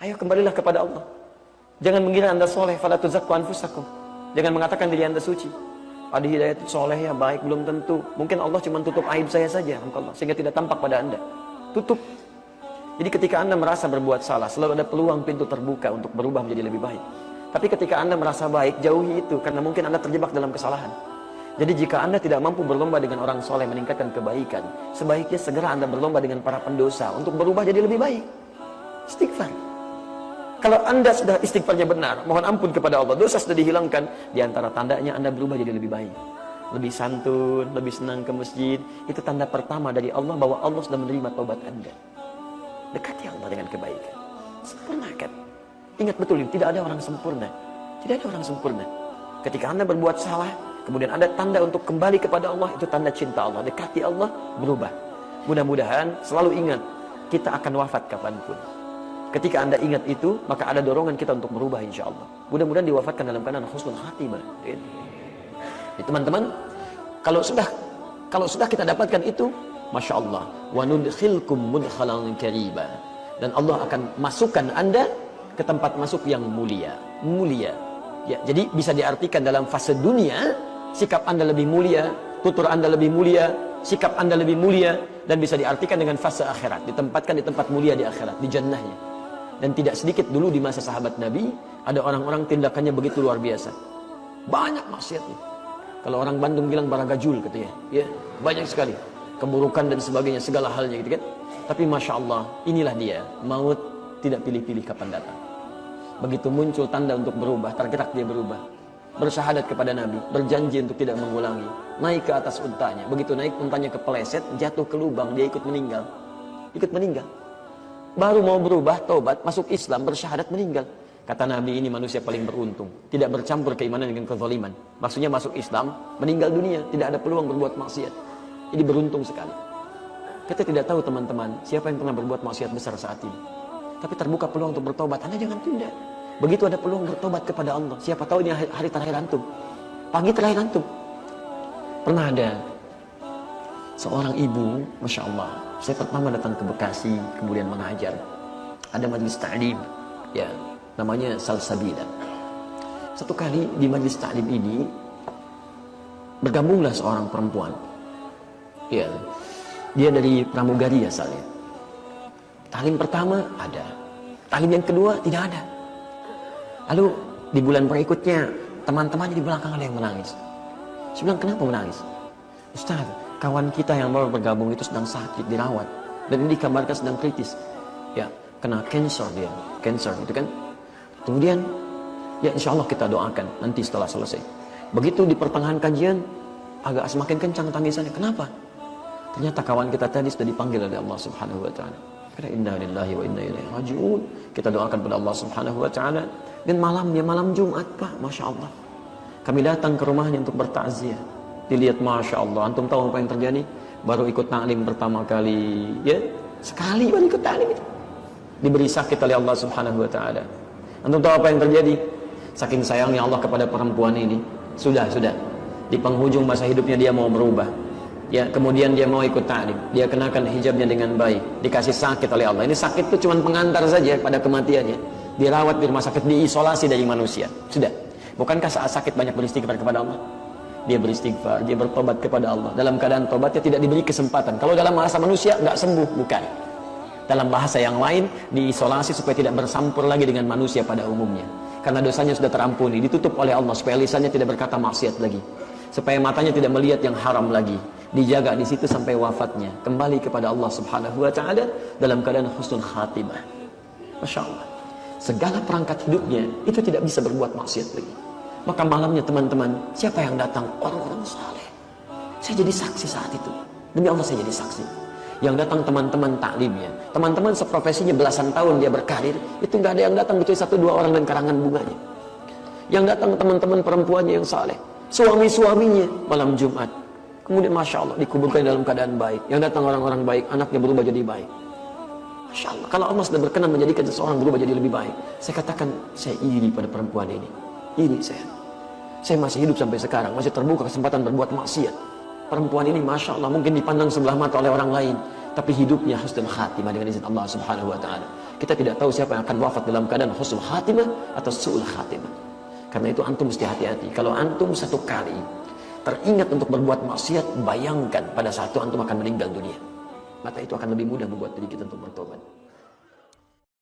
Ayo kembalilah kepada Allah. Jangan mengira Anda soleh, fala tuzakku anfusakum. Jangan mengatakan diri Anda suci. Pada hidayah itu soleh ya, baik, belum tentu. Mungkin Allah cuma tutup aib saya saja, sehingga tidak tampak pada Anda. Tutup. Jadi ketika Anda merasa berbuat salah, selalu ada peluang pintu terbuka untuk berubah menjadi lebih baik. Tapi ketika Anda merasa baik, jauhi itu, karena mungkin Anda terjebak dalam kesalahan. Jadi jika Anda tidak mampu berlomba dengan orang soleh meningkatkan kebaikan, sebaiknya segera Anda berlomba dengan para pendosa untuk berubah jadi lebih baik. Istighfar. Kalau Anda sudah istighfarnya benar, mohon ampun kepada Allah, dosa sudah dihilangkan, di antara tandanya Anda berubah jadi lebih baik. Lebih santun, lebih senang ke masjid. Itu tanda pertama dari Allah bahwa Allah sudah menerima taubat Anda. Dekati Allah dengan kebaikan. Sempurnakan. Ingat betul, tidak ada orang sempurna. Tidak ada orang sempurna. Ketika Anda berbuat salah, kemudian ada tanda untuk kembali kepada Allah, itu tanda cinta Allah. Dekati Allah, berubah. Mudah-mudahan selalu ingat, kita akan wafat kapanpun. Ketika Anda ingat itu, maka ada dorongan kita untuk berubah insya Allah. Mudah-mudahan diwafatkan dalam keadaan husnul khatimah. Teman-teman, kalau sudah kita dapatkan itu, Masya Allah, wa nudkhilkum mudkhalan kariba. Dan Allah akan masukkan Anda ke tempat masuk yang mulia. Mulia. Ya, jadi bisa diartikan dalam fase dunia, sikap Anda lebih mulia, tutur Anda lebih mulia, sikap Anda lebih mulia, dan bisa diartikan dengan fase akhirat, ditempatkan di tempat mulia di akhirat, di jannahnya. Dan tidak sedikit dulu di masa sahabat Nabi, ada orang-orang tindakannya begitu luar biasa. Banyak maksiatnya. Kalau orang Bandung bilang baragajul katanya, ya, banyak sekali keburukan dan sebagainya, segala halnya gitu kan. Tapi Masya Allah, inilah dia, maut tidak pilih-pilih kapan datang. Begitu muncul tanda untuk berubah, tergerak dia berubah. Bersyahadat kepada Nabi, berjanji untuk tidak mengulangi. Naik ke atas untanya, begitu naik untanya kepeleset, jatuh ke lubang, dia ikut meninggal. Ikut meninggal. Baru mau berubah, taubat, masuk Islam, bersyahadat, meninggal. Kata Nabi, ini manusia paling beruntung. Tidak bercampur keimanan dengan kezaliman. Maksudnya masuk Islam, meninggal dunia, tidak ada peluang berbuat maksiat. Ini beruntung sekali. Kita tidak tahu teman-teman, siapa yang pernah berbuat maksiat besar saat ini. Tapi terbuka peluang untuk bertobat, Anda jangan tunda. Begitu ada peluang bertobat kepada Allah, siapa tahu ini hari terakhir antum, pagi terakhir antum. Pernah ada seorang ibu, Masya Allah, saya pertama datang ke Bekasi, kemudian mengajar. Ada majlis ta'lim, ya, namanya Salsabila. Satu kali di majlis ta'lim ini, bergabunglah seorang perempuan. Ya, dia dari pramugari asalnya. Talim pertama ada, talim yang kedua tidak ada. Lalu di bulan berikutnya, teman-temannya di belakang ada yang menangis. Saya bilang, kenapa menangis? Ustaz, kawan kita yang baru bergabung itu sedang sakit, dirawat. Dan ini dikabarkan sedang kritis. Ya, kena cancer dia. Cancer itu kan. Kemudian, ya insya Allah kita doakan nanti setelah selesai. Begitu di pertengahan kajian, agak semakin kencang tangisannya. Kenapa? Ternyata kawan kita tadi sudah dipanggil oleh Allah Subhanahu wa Ta'ala. Kata inna lillahi wa inna ilaihi raji'un. Kita doakan pada Allah Subhanahu wa Ta'ala. Dan malamnya, malam Jumat Pak, Masya Allah, kami datang ke rumahnya untuk bertakziah. Dilihat, Masya Allah, antum tahu apa yang terjadi? Baru ikut ta'lim pertama kali, ya, sekali baru ikut ta'lim itu, diberi sakit oleh Allah Subhanahu wa Ta'ala. Antum tahu apa yang terjadi? Saking sayangnya Allah kepada perempuan ini, sudah di penghujung masa hidupnya dia mau berubah. Ya, kemudian dia mau ikut ta'lim, dia kenakan hijabnya dengan baik, dikasih sakit oleh Allah. Ini sakit itu cuma pengantar saja pada kematiannya. Dirawat di rumah sakit, diisolasi dari manusia. Sudah. Bukankah saat sakit banyak beristighfar kepada Allah? Dia beristighfar, dia bertobat kepada Allah. Dalam keadaan tobatnya tidak diberi kesempatan. Kalau dalam bahasa manusia nggak sembuh, bukan. Dalam bahasa yang lain, diisolasi supaya tidak bersampur lagi dengan manusia pada umumnya. Karena dosanya sudah terampuni, ditutup oleh Allah supaya lisannya tidak berkata maksiat lagi. Supaya matanya tidak melihat yang haram lagi. Dijaga di situ sampai wafatnya. Kembali kepada Allah Subhanahu wa Ta'ala dalam keadaan husnul khatimah. Masya Allah. Segala perangkat hidupnya itu tidak bisa berbuat maksiat lagi. Maka malamnya teman-teman, siapa yang datang? Orang-orang saleh. Saya jadi saksi saat itu. Demi Allah saya jadi saksi. Yang datang teman-teman taklimnya. Teman-teman seprofesinya belasan tahun dia berkarir. Itu nggak ada yang datang kecuali 1-2 orang dan karangan bunganya. Yang datang teman-teman perempuannya yang saleh. Suami-suaminya malam Jumat. Kemudian Masya Allah dikuburkan dalam keadaan baik. Yang datang orang-orang baik, anaknya berubah jadi baik. Masya Allah, kalau Allah sudah berkenan menjadikan seseorang berubah jadi lebih baik, saya katakan, saya iri pada perempuan ini. Iri saya. Saya masih hidup sampai sekarang, masih terbuka kesempatan berbuat maksiat. Perempuan ini Masya Allah mungkin dipandang sebelah mata oleh orang lain. tapi hidupnya husnul khatimah dengan izin Allah Subhanahu wa taala. Kita tidak tahu siapa yang akan wafat dalam keadaan husnul khatimah atau su'ul khatimah. Karena itu antum mesti hati-hati. Kalau antum satu kali teringat untuk berbuat maksiat, bayangkan pada saat itu antum akan meninggal dunia. Maka itu akan lebih mudah membuat diri kita untuk bertobat.